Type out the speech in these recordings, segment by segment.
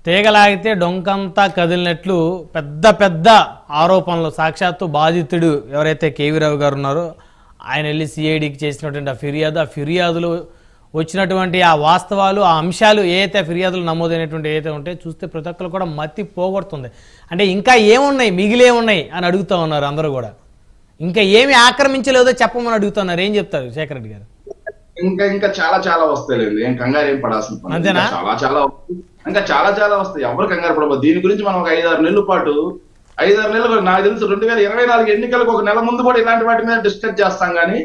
తీగలాగితే డొంకంతా కదిలినట్లు పెద్ద పెద్ద ఆరోపణలు సాక్షాత్తు బాధితుడు ఎవరైతే కేవీ రావు గారు ఉన్నారో ఆయన వెళ్ళి సిఐడికి చేసినటువంటి ఆ ఫిర్యాదులు వచ్చినటువంటి ఆ వాస్తవాలు ఆ అంశాలు ఏదైతే ఫిర్యాదులు నమోదైనటువంటి ఏదైతే ఉంటే చూస్తే ప్రతి ఒక్కరు కూడా మతి పోగొడుతుంది. అంటే ఇంకా ఏమున్నాయి మిగిలే ఉన్నాయి అని అడుగుతూ ఉన్నారు అందరూ కూడా. ఇంకా ఏమి ఆక్రమించలేదో చెప్పమని అడుగుతున్నారు. ఏం చెప్తారు శేఖర్ రెడ్డి గారు? ఇంకా చాలా చాలా వస్తాయిలేండి, ఏం కంగారు ఏం పడాల్సిన పని. అంతేనా? ఇంకా చాలా వస్తాయి, ఎవరు కంగారు పడబోదు. దీని గురించి మనం ఒక 5-6 నెలల పాటు 5-6 నెలలు నాకు తెలుసు 2024 ఎన్నికలకు ఒక నెల ముందు కూడా ఇలాంటి వాటి మీద డిస్కస్ చేస్తాం. కానీ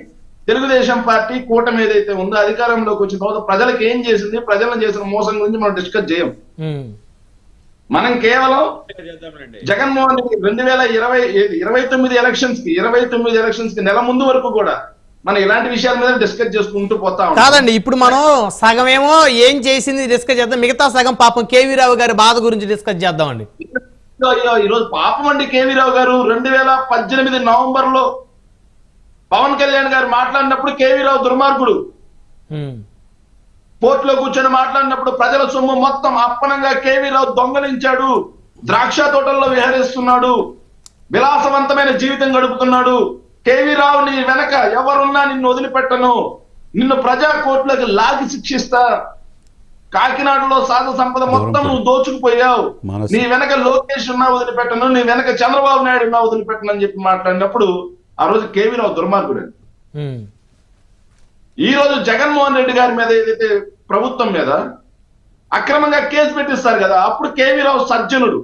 తెలుగుదేశం పార్టీ కూటమి ఏదైతే ఉందో అధికారంలోకి వచ్చిన తర్వాత ప్రజలకు ఏం చేసింది, ప్రజలను చేసిన మోసం గురించి మనం డిస్కస్ చేయం. మనం కేవలం జగన్మోహన్ రెడ్డి 2029 ఎలక్షన్స్ కి నెల ముందు వరకు కూడా మనం ఇలాంటి విషయాల మీద డిస్కస్ చేసుకుంటూ పోతా ఉంటాం. కాదండి, ఇప్పుడు మనం సగమేమో ఏం చేసింది డిస్కస్ చేద్దాం, మిగతా సగం పాపం కేవీ రావు గారి బాధ గురించి డిస్కస్ చేద్దామండి. ఈ రోజు పాపం అండి కేవీ రావు గారు 2018 నవంబర్ లో పవన్ కళ్యాణ్ గారు మాట్లాడినప్పుడు కేవీ రావు దుర్మార్గుడు, పోర్టులో కూర్చొని మాట్లాడినప్పుడు ప్రజల సొమ్ము మొత్తం అప్పనంగా కేవీ రావు దొంగలించాడు, ద్రాక్ష తోటల్లో విహరిస్తున్నాడు, విలాసవంతమైన జీవితం గడుపుతున్నాడు. కేవీ రావు నీ వెనక ఎవరున్నా నిన్ను వదిలిపెట్టను, నిన్ను ప్రజా కోర్టులకు లాగి శిక్షిస్తా, కాకినాడలో సహజ సంపద మొత్తం నువ్వు దోచుకుపోయావు, నీ వెనక లోకేష్ ఉన్నా వదిలిపెట్టను, నీ వెనక చంద్రబాబు నాయుడు ఉన్నా వదిలిపెట్టను అని చెప్పి మాట్లాడినప్పుడు ఆ రోజు కేవీ రావు దుర్మార్గుడు. ఈ రోజు జగన్మోహన్ రెడ్డి గారి మీద ఏదైతే ప్రభుత్వం మీద అక్రమంగా కేసు పెట్టిస్తారు కదా, అప్పుడు కేవీ రావు సజ్జనుడు,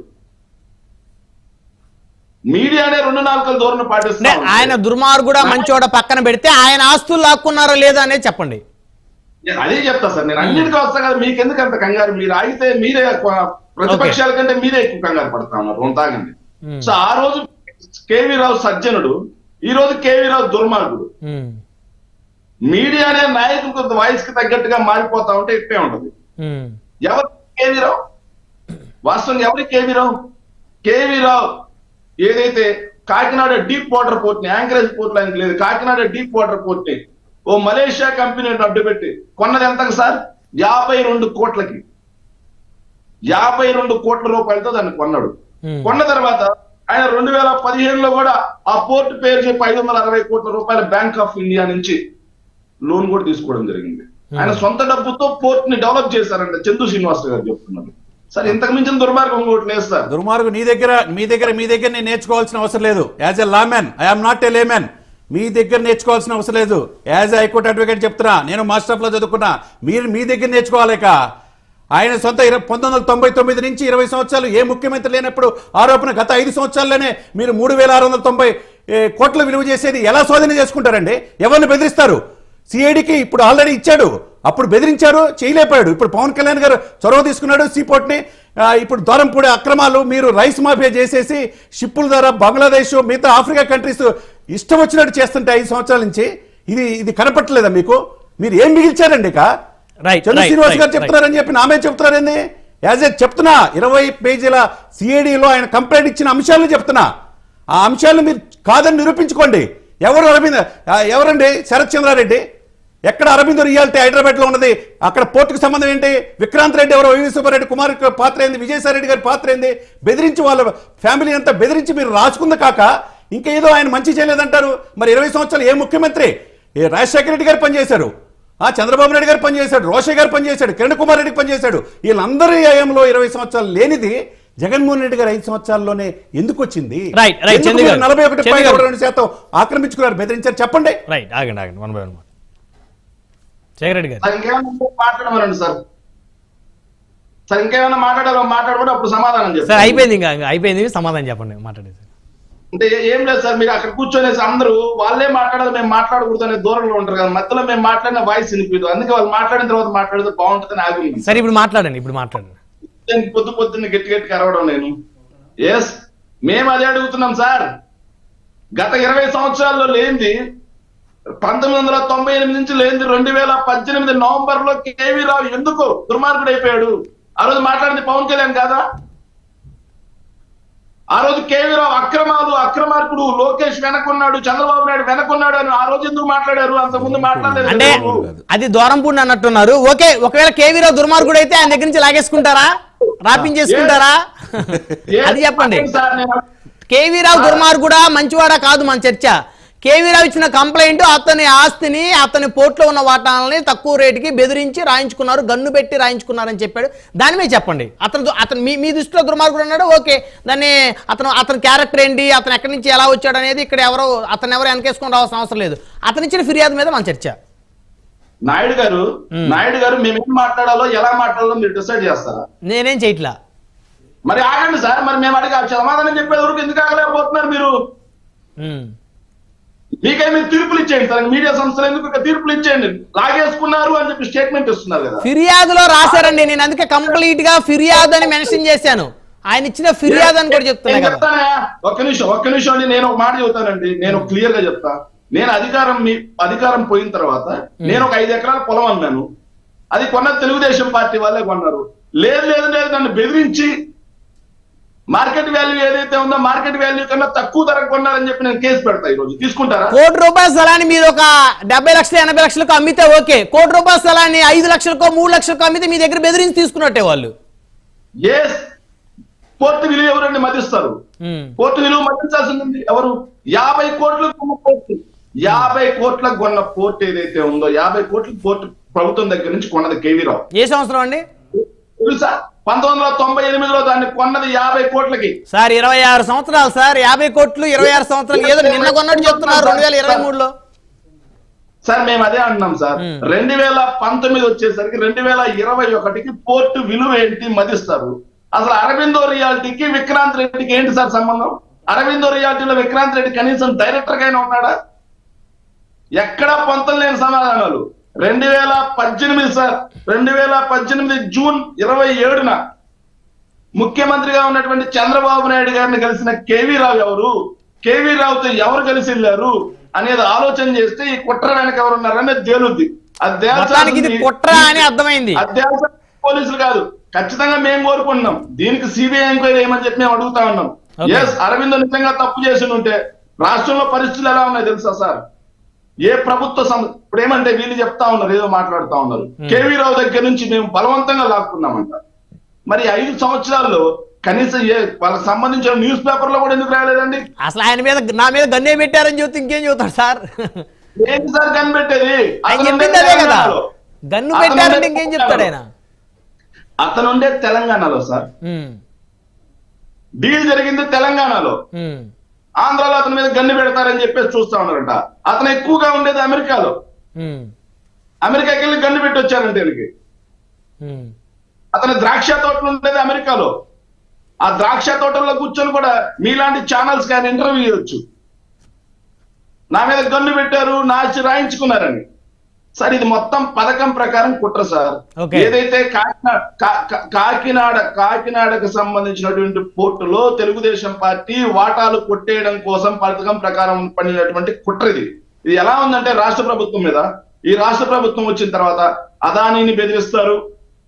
మీడియానే 2 నాలుకలు ధోరణి పాటిస్తారు. ఆయన దుర్మార్గుడా మంచోడ పక్కన పెడితే ఆయన ఆస్తులు లాక్కున్నారో లేదా అనేది చెప్పండి. అదే చెప్తా సార్, నేను అన్నిటికీ వస్తా కదా, మీకు ఎందుకు అంత కంగారు? మీరు ఆగితే మీరే ప్రతిపక్షాల కంటే మీరే ఎక్కువ కంగారు పడతా ఉన్నారు, తాగండి. సో ఆ రోజు కేవీ రావు సజ్జనుడు, ఈ రోజు కేవీ రావు దుర్మార్గుడు. మీడియానే నాయకులకు వాయిస్ కి తగ్గట్టుగా మారిపోతా ఉంటే ఇప్పే ఉంటది. ఎవరు కేవీ రావు? వాస్తవంగా ఎవరి కేవీ రావు? కేవీ రావు ఏదైతే కాకినాడ డీప్ వాటర్ పోర్ట్ ని, యాంకరేజ్ పోర్ట్ ఆయనకి లేదు, కాకినాడ డీప్ వాటర్ పోర్ట్ ని ఓ మలేషియా కంపెనీని అడ్డుపెట్టి కొన్నది ఎంతకు సార్? 52 కోట్లకి, 52 కోట్ల రూపాయలతో దాన్ని కొన్నాడు. కొన్న తర్వాత ఆయన 2015లో కూడా ఆ పోర్ట్ పేరు చెప్పి 560 కోట్ల రూపాయల బ్యాంక్ ఆఫ్ ఇండియా నుంచి లోన్ కూడా తీసుకోవడం జరిగింది. ఆయన సొంత డబ్బుతో పోర్ట్ ని డెవలప్ చేశారంట, చందు శ్రీనివాస్ గారు చెప్తున్నారు. సార్ ఇంతకు మించిన దుర్మార్గం ఇంకోటి లేదు సార్. దుర్మార్గం మీ దగ్గర నేను నేర్చుకోవాల్సిన అవసరం లేదు. As a layman, I'm not a layman. మీ దగ్గర నేర్చుకోవాల్సిన అవసరం లేదు. యాజ్ ఎ హైకోర్టు అడ్వకేట్ చెప్తున్నా, నేను మాస్టర్ ఆఫ్ లో చదువుకున్నా, మీరు మీ దగ్గర నేర్చుకోవాలేక. ఆయన సొంత 1999 నుంచి 20 సంవత్సరాలు ఏ ముఖ్యమంత్రి లేనప్పుడు ఆరోపణ, గత 5 సంవత్సరాల్లోనే మీరు 3690 కోట్ల విలువ చేసేది ఎలా శోధన చేసుకుంటారండి? ఎవరిని బెదిరిస్తారు? సిఐడికి ఇప్పుడు ఆల్రెడీ ఇచ్చాడు, అప్పుడు బెదిరించారు, చేయలేపాడు. ఇప్పుడు పవన్ కళ్యాణ్ గారు చొరవ తీసుకున్నాడు సీపోర్ట్ ని. ఇప్పుడు దూరంపూడి అక్రమాలు, మీరు రైస్ మాఫియా చేసేసి షిప్పుల ద్వారా బంగ్లాదేశ్ మిగతా ఆఫ్రికా కంట్రీస్ ఇష్టం వచ్చినట్టు చేస్తుంటే 5 సంవత్సరాల నుంచి ఇది కనపట్టలేదా మీకు? మీరు ఏం మిగిల్చారండి? ఇక చంద్ర శ్రీనివాస్ గారు చెప్తున్నారని చెప్పి నామే చెప్తున్నారండి. యాజ్ ఏ చెప్తున్నా, 20 పేజీల సిఐడిలో ఆయన కంప్లైంట్ ఇచ్చిన అంశాలను చెప్తున్నా. ఆ అంశాలను మీరు కాదని నిరూపించుకోండి. ఎవరండి శరత్ చంద్రారెడ్డి? ఎక్కడ అరబిందో రియాలిటీ హైదరాబాద్ లో ఉన్నది? అక్కడ పోర్టుకు సంబంధం ఏంటి? విక్రాంత్ రెడ్డి ఎవరో, వైవి సుబ్బారెడ్డి కుమార్ పాత్ర ఏంది? విజయసాయి రెడ్డి గారి పాత్ర ఏంది? బెదిరించి వాళ్ళ ఫ్యామిలీ అంతా బెదిరించి మీరు రాసుకుంది కాక ఇంకా ఏదో ఆయన మంచి చేయలేదంటారు. మరి 20 సంవత్సరాలు ఏ ముఖ్యమంత్రి? రాజశేఖర రెడ్డి గారు పనిచేశారు, చంద్రబాబు నాయుడు గారు పనిచేశాడు, రోషయ్య గారు పనిచేశాడు, కిరణ్ కుమార్ రెడ్డి పనిచేశాడు. వీళ్ళందరి హయాంలో 20 సంవత్సరాలు లేనిది జగన్మోహన్ రెడ్డి గారు 5 సంవత్సరాల్లో ఎందుకు వచ్చింది? 41.2% ఆక్రమించుకున్నారు, బెదిరించారు. చెప్పండి. మాట్లాడమనండి సార్. సార్ ఇంకేమైనా మాట్లాడబోతే అప్పుడు సమాధానం చెప్పండి. అయిపోయింది, సమాధానం చెప్పండి. మాట్లాడేది అంటే ఏం లేదు సార్, మీరు అక్కడ కూర్చొనేసి అందరూ వాళ్ళే మాట్లాడాలి, మేము మాట్లాడకూడదు అనే దూరంలో ఉంటారు కదా, మధ్యలో మేము మాట్లాడిన వాయిస్ వినిపించదు. అందుకే వాళ్ళు మాట్లాడిన తర్వాత మాట్లాడితే బాగుంటుందని ఆగి. సరే ఇప్పుడు మాట్లాడండి. పొద్దున్న గట్టి అరవడం నేను. ఎస్, మేము అదే అడుగుతున్నాం సార్. గత 20 సంవత్సరాల్లో లేనిది 1998 నుంచి లేనిది 2018 నవంబర్ లో కేవీ రావు ఎందుకు దుర్మార్గుడు అయిపోయాడు? ఆ రోజు మాట్లాడింది పవన్ కళ్యాణ్ కాదా? ఆ రోజు కేవీ రావు అక్రమార్కుడు, లోకేష్ వెనకున్నాడు, చంద్రబాబు నాయుడు వెనకున్నాడు అని ఆ రోజు ఎందుకు మాట్లాడారు? అంతకుముందు మాట్లాడలేదు. అంటే అది దూరంపూడి అన్నట్టున్నారు. ఓకే, ఒకవేళ కేవీ రావు దుర్మార్గుడు అయితే ఆయన దగ్గర నుంచి లాగేసుకుంటారా? రాపించేసుకుంటారా? అది చెప్పండి. సార్ నేను కేవీ రావు దుర్మార్గుడా మంచివాడా కాదు మన చర్చ. కేవీ రావు ఇచ్చిన కంప్లైంట్ అతని ఆస్తిని అతని పోర్ట్లో ఉన్న వాటాలని తక్కువ రేటుకి బెదిరించి రాయించుకున్నారు, గన్ను పెట్టి రాయించుకున్నారని చెప్పాడు. దాని మీద చెప్పండి. అతను మీ దృష్టిలో దుర్మార్గుడు అన్నాడు, ఓకే. దాన్ని అతని క్యారెక్టర్ ఏంటి, అతను ఎక్కడి నుంచి ఎలా వచ్చాడు అనేది ఇక్కడ ఎవరు వెనకేసుకొని రావాల్సిన అవసరం లేదు. అతను ఇచ్చిన ఫిర్యాదు మీద మన చర్చ. నాయుడు గారు మేమేం మాట్లాడాలో ఎలా మాట్లాడాలో మీరు డిసైడ్ చేస్తారా? నేనేం చేయట్లా. మరి ఆగండి సార్, మరి మేము అడిగి సమాధానం చెప్పే వరకు ఎందుకు ఆగలేకపోతున్నారు మీరు? మీకై మీరు తీర్పులు ఇచ్చేయండి సార్, మీడియా సంస్థలు ఎందుకు తీర్పులు ఇచ్చేయండి. లాగేసుకున్నారు అని చెప్పి స్టేట్మెంట్ ఇస్తున్నారు కదా. ఫిర్యాదులో రాశారండి, నేను అందుకే కంప్లీట్ గా ఫిర్యాదు అని మెన్షన్ చేశాను. ఆయన ఇచ్చిన ఫిర్యాదు అని కూడా చెప్తున్నా కదా. ఒక్క నిమిషం అండి, నేను ఒక మాట చెబుతానండి, నేను క్లియర్ గా చెప్తా. నేను అధికారం పోయిన తర్వాత నేను ఒక 5 ఎకరాల పొలం అన్నాను. అది కొన్న తెలుగుదేశం పార్టీ వాళ్ళే కొన్నారు. లేదు నన్ను బెదిరించి మార్కెట్ వాల్యూ ఏదైతే ఉందో మార్కెట్ వాల్యూ కన్నా తక్కువ ధరకు కొన్నారని చెప్పి నేను కేసు పెడతా. ఈ రోజు తీసుకుంటారా? ₹1 కోటి స్థలాన్ని మీరు ఒక 70 లక్షలు 80 లక్షలకు అమ్మితే ఓకే. ₹1 కోటి స్థలాన్ని 5 లక్షలకో 3 లక్షలకో అమ్మితే మీ దగ్గర బెదిరించి తీసుకున్నట్టే వాళ్ళు. కోర్టు విలువ ఎవరండి మదిస్తారు? కోర్టు విలువ మదించాల్సింది ఎవరు? 50 కోట్లకు కొన్న పోర్టు, 50 కోట్లకు కొన్న పోర్టు ఏదైతే ఉందో 50 కోట్ల పోర్టు ప్రభుత్వం దగ్గర నుంచి కొన్నది కేవీ రావు. ఏ సంవత్సరం అండి? తెలుసా? 1998లో దాన్ని కొన్నది 50 కోట్లకి. సార్ 26 సంవత్సరాలు సార్. 50 కోట్లు 26 సంవత్సరాలు. ఏదో నిన్న కొన్నట్టు చెప్తున్నారు 2023లో. సార్ మేము అదే అంటున్నాం సార్. 2019 వచ్చేసరికి 2021కి పోర్టు విలువ ఏంటి మదిస్తారు. అసలు అరవిందో రియాలిటీకి విక్రాంత్ రెడ్డికి ఏంటి సార్ సంబంధం? అరవిందో రియాలిటీలో విక్రాంత్ రెడ్డి కనీసం డైరెక్టర్ గానే ఉన్నాడా? ఎక్కడా పొంతం లేని సమాధానాలు. 2018 సార్, 2018 జూన్ 27న ముఖ్యమంత్రిగా ఉన్నటువంటి చంద్రబాబు నాయుడు గారిని కలిసిన కేవీ రావు ఎవరు, కేవీ రావుతో ఎవరు కలిసి వెళ్ళారు అనేది ఆలోచన చేస్తే ఈ కుట్ర వెనక ఎవరు ఉన్నారనేది తేలుద్ది. కుట్ర అని అర్థమైంది. పోలీసులు కాదు, ఖచ్చితంగా మేము కోరుకుంటున్నాం. దీనికి సిబిఐ ఎంక్వైరీ ఏమని చెప్పి మేము అడుగుతా ఉన్నాం. అరవింద్ నిజంగా తప్పు చేసి ఉంటే రాష్ట్రంలో పరిస్థితులు ఎలా ఉన్నాయి తెలుసా సార్? ఏ ప్రభుత్వ ఇప్పుడు ఏమంటే వీళ్ళు చెప్తా ఉన్నారు, ఏదో మాట్లాడుతా ఉన్నారు. కేవీ రావు దగ్గర నుంచి మేము బలవంతంగా లాక్కున్నామంట. మరి 5 సంవత్సరాల్లో కనీసం వాళ్ళకి సంబంధించిన న్యూస్ పేపర్ లో కూడా ఎందుకు రాలేదండి? అసలు ఆయన మీద నా మీద గన్నే పెట్టారని చెప్తే ఇంకేం చెబుతారు సార్? ఏంటి సార్ గన్ పెట్టేది? గన్ను పెట్టారంటే ఇంకేం చెప్తాడు ఆయన? అతను ఉండే తెలంగాణలో సార్, డీల్ జరిగింది తెలంగాణలో. ఆంధ్రాలో అతని మీద గన్ను పెడతారని చెప్పేసి చూస్తా ఉన్నారంట. అతను ఎక్కువగా ఉండేది అమెరికాలో. అమెరికాకి వెళ్ళి గన్ను పెట్టి వచ్చారంటే వీళ్ళకి. అతని ద్రాక్ష తోటలు ఉండేది అమెరికాలో. ఆ ద్రాక్ష తోటల్లో కూర్చొని కూడా మీలాంటి ఛానల్స్ కానీ ఇంటర్వ్యూ చేయొచ్చు. నా మీద గన్ను పెట్టారు, నాచి రాయించుకున్నారని. సార్ ఇది మొత్తం పథకం ప్రకారం కుట్ర సార్. ఏదైతే కాకినాడకు సంబంధించినటువంటి పోర్టులో తెలుగుదేశం పార్టీ వాటాలు కొట్టేయడం కోసం పథకం ప్రకారం పడినటువంటి కుట్ర ఇది. ఇది ఎలా ఉందంటే రాష్ట్ర ప్రభుత్వం మీద, ఈ రాష్ట్ర ప్రభుత్వం వచ్చిన తర్వాత అదానీని బెదిరిస్తారు,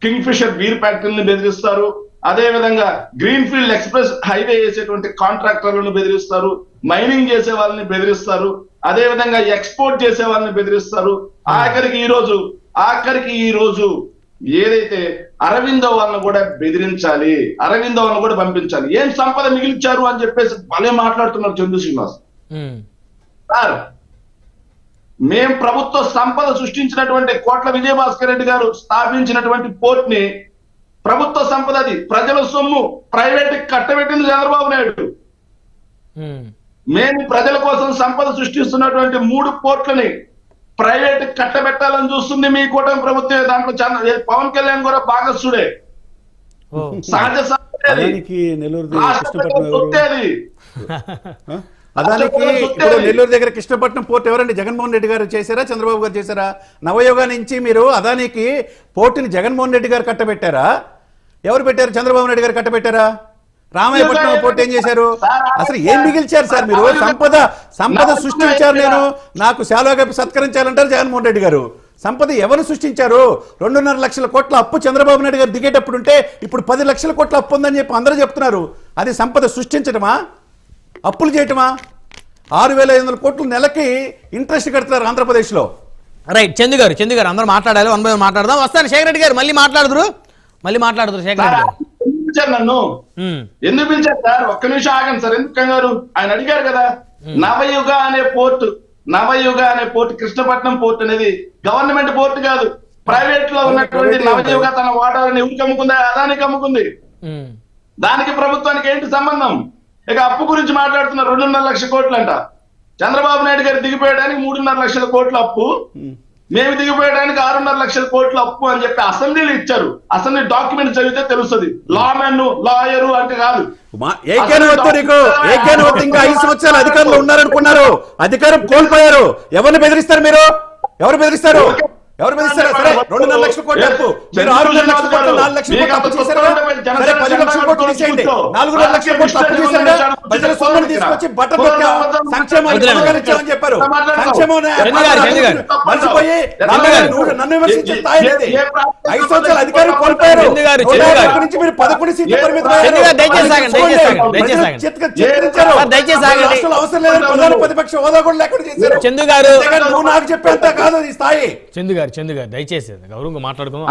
కింగ్ ఫిషర్ బీర్ ఫ్యాక్టరీని బెదిరిస్తారు, అదే విధంగా గ్రీన్ ఫీల్డ్ ఎక్స్ప్రెస్ హైవే వేసేటువంటి కాంట్రాక్టర్లను బెదిరిస్తారు, మైనింగ్ చేసే వాళ్ళని బెదిరిస్తారు, అదే విధంగా ఎక్స్పోర్ట్ చేసే వాళ్ళని బెదిరిస్తారు. ఆఖరికి ఈ రోజు ఏదైతే అరవిందో వాళ్ళని కూడా బెదిరించాలి, అరవిందో వాళ్ళని కూడా పంపించాలి. ఏం సంపద మిగిల్చారు అని చెప్పేసి భలే మాట్లాడుతున్నారు చందు శ్రీనివాస్ సార్. మేం ప్రభుత్వ సంపద సృష్టించినటువంటి కోట్ల విజయభాస్కర్ రెడ్డి గారు స్థాపించినటువంటి పోర్ట్ ని ప్రభుత్వ సంపద, అది ప్రజల సొమ్ము, ప్రైవేట్ కట్టబెట్టింది చంద్రబాబు నాయుడు. మేము ప్రజల కోసం సంపద సృష్టిస్తున్నటువంటి 3 పోర్ట్లని ప్రైవేట్ కట్టబెట్టాలని చూస్తుంది మీ కూటమి ప్రభుత్వమే. దాంట్లో పవన్ కళ్యాణ్ కూడా భాగస్సుడే. సహజ అదానికి ఇప్పుడు నెల్లూరు దగ్గర కృష్ణపట్నం పోర్ట్ ఎవరండి? జగన్మోహన్ రెడ్డి గారు చేశారా, చంద్రబాబు గారు చేశారా? నవయోగా నుంచి మీరు అదానికి పోర్టుని జగన్మోహన్ రెడ్డి గారు కట్టబెట్టారా, ఎవరు పెట్టారు? చంద్రబాబు నాయుడు గారు కట్టబెట్టారా? రామాయపట్నం పోర్టు ఏం చేశారు? అసలు ఏం మిగిల్చారు సార్ మీరు? సంపద సృష్టించారు. నేను నాకు శాలువా సత్కరించాలంటారు జగన్మోహన్ రెడ్డి గారు. సంపద ఎవరు సృష్టించారు? 2.5 లక్షల కోట్ల అప్పు చంద్రబాబు నాయుడు గారు దిగేటప్పుడు ఉంటే ఇప్పుడు 10 లక్షల కోట్ల అప్పు ఉందని చెప్పి అందరూ చెప్తున్నారు. అది సంపద సృష్టించడమా, అప్పులు చేయటమా? 6,500 కోట్లు నెలకి ఇంట్రెస్ట్ కడుతున్నారు ఆంధ్రప్రదేశ్లో. రైట్, చందు గారు అందరూ మాట్లాడాలి. 1 by 1 మాట్లాడదాం. వస్తాను శేఖర్ రెడ్డి గారు, మళ్ళీ మాట్లాడుదురు శేఖర్ రెడ్డి గారు. పిలిచారు నన్ను? ఎందుకు పిలిచారు సార్? ఒక్క నిమిషం ఆగండి సార్, ఎందుకు కంగారు? ఆయన అడిగారు కదా. నవయుగ అనే పోర్ట్ కృష్ణపట్నం పోర్ట్ అనేది గవర్నమెంట్ పోర్ట్ కాదు, ప్రైవేట్ లో ఉన్నటువంటి నవయుగ తన వాటాలను ఎవరికి అమ్ముకుంది? అదానికి అమ్ముకుంది. దానికి ప్రభుత్వానికి ఏంటి సంబంధం? ఇక అప్పు గురించి మాట్లాడుతున్నారు. 2.5 లక్షల కోట్లు అంట. చంద్రబాబు నాయుడు గారు దిగిపోయడానికి 3.5 లక్షల కోట్ల అప్పు, మేము దిగిపోయడానికి 6.5 లక్షల కోట్ల అప్పు అని చెప్పి అసెంబ్లీలో ఇచ్చారు. అసెంబ్లీ డాక్యుమెంట్ చదివితే తెలుస్తుంది. లాయరు అంటే కాదు. ఇంకా 5 సంవత్సరాలు అధికారులు ఉన్నారనుకున్నారు, అధికారం కోల్పోయారు. ఎవరిని బెదిరిస్తారు మీరు? ఎవరు బెదిరిస్తారు? సరే 2.5 లక్షల కోట్లు అప్పు, మీరు 6.5 లక్షల కోట్లు 4 లక్షల కోట్లు అప్పు చేశారు. సరే 10 లక్షల కోట్లు తీసేయండి, 4.5 లక్షల కోట్లు అప్పు చేశారు. ప్రజల సొమ్మును తీసుకొచ్చి బట్ట పెట్టాం, సంక్షేమాన్ని ఇచ్చామని చెప్పారు. సంక్షేమం మర్చిపోయి నన్ను విమర్శించే స్థాయి లేదు. 5 సంవత్సరాలు అధికారం కోల్పోయారు. నుంచి మీరు 11 సీట్లు పరిమితమయ్యారు. అవసరం లేదని ప్రధాన ప్రతిపక్ష హోదా కూడా లేకుండా చేశారు. నువ్వు నాకు చెప్పేంత కాదు ఈ స్థాయి. చందు గారు దయచేసి గౌరవంగా మాట్లాడుకుందాం.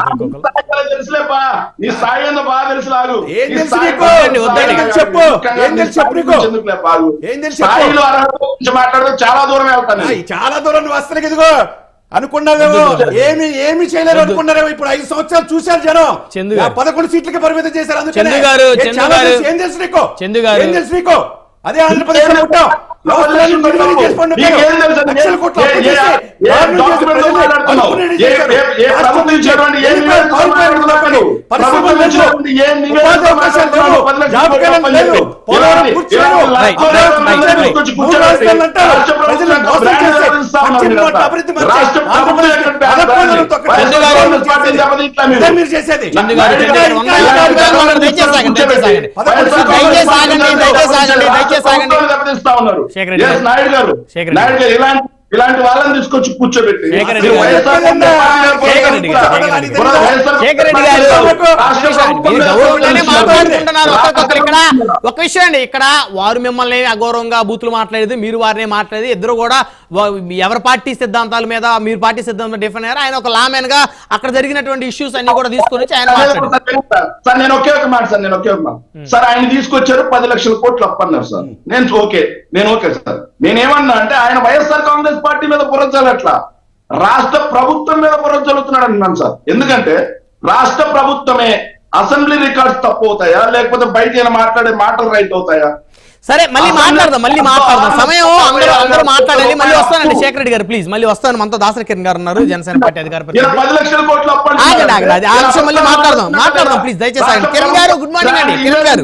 చాలా దూరం వెళ్తాను. చాలా దూరం నువ్వు అసలు ఇదిగో అనుకున్నావేమో, ఏమి చేయలేరు అనుకున్నారేమో. ఇప్పుడు 5 సంవత్సరాలు చూశారు జనం. 11 సీట్లకి పరిమితం చేశారు. అందుకని ఏం తెలుసు నీకు? అదే ఆంధ్రప్రదేశ్ లో ఉంటాం. నాయుడు గారు ఇలాంటి వాళ్ళని తీసుకొచ్చి కూర్చోబెట్టి ఒక విషయం అండి, ఇక్కడ వారు మిమ్మల్ని అగౌరవంగా బూతులు మాట్లాడేది, మీరు వారిని మాట్లాడేది, ఇద్దరు కూడా ఎవరి పార్టీ సిద్ధాంతాల మీద మీరు పార్టీ సిద్ధాంతం డిఫరెంట్ అయ్యారు. ఆయన ఒక లామెన్ గా అక్కడ జరిగినటువంటి ఇష్యూస్ అన్ని కూడా తీసుకొని ఆయన సార్ నేను ఒకే ఒక మాట సార్ ఆయన తీసుకొచ్చారు 10 లక్షల కోట్లు అప్పన్నారు సార్. నేను ఓకే సార్. నేనేమన్నా అంటే ఆయన వైఎస్ఆర్ కాంగ్రెస్ పార్టీ మీద బుర్రజల్లట్లా, రాష్ట్ర ప్రభుత్వం మీద బుర్రజల్లుతున్నాడు అంటున్నాను సార్. ఎందుకంటే రాష్ట్ర ప్రభుత్వమే అసెంబ్లీ రికార్డ్స్ తప్పు అవుతాయా, లేకపోతే బయట మాట్లాడే మాటలు రైట్ అవుతాయా? సరే మళ్ళీ మాట్లాడదాం సమయం అందరూ మాట్లాడాలి. మళ్ళీ వస్తానండి శేఖర్ రెడ్డి గారు, ప్లీజ్ మళ్ళీ వస్తాను. మనతో దాసరి కిరణ్ గారు ఉన్నారు, జనసేన పార్టీ అధికార ప్రతినిధి. 10 లక్షల కోట్లు మళ్ళీ మాట్లాడదాం ప్లీజ్ దయచేసి. కిరణ్ గారు గుడ్ మార్నింగ్ అండి. కిరణ్ గారు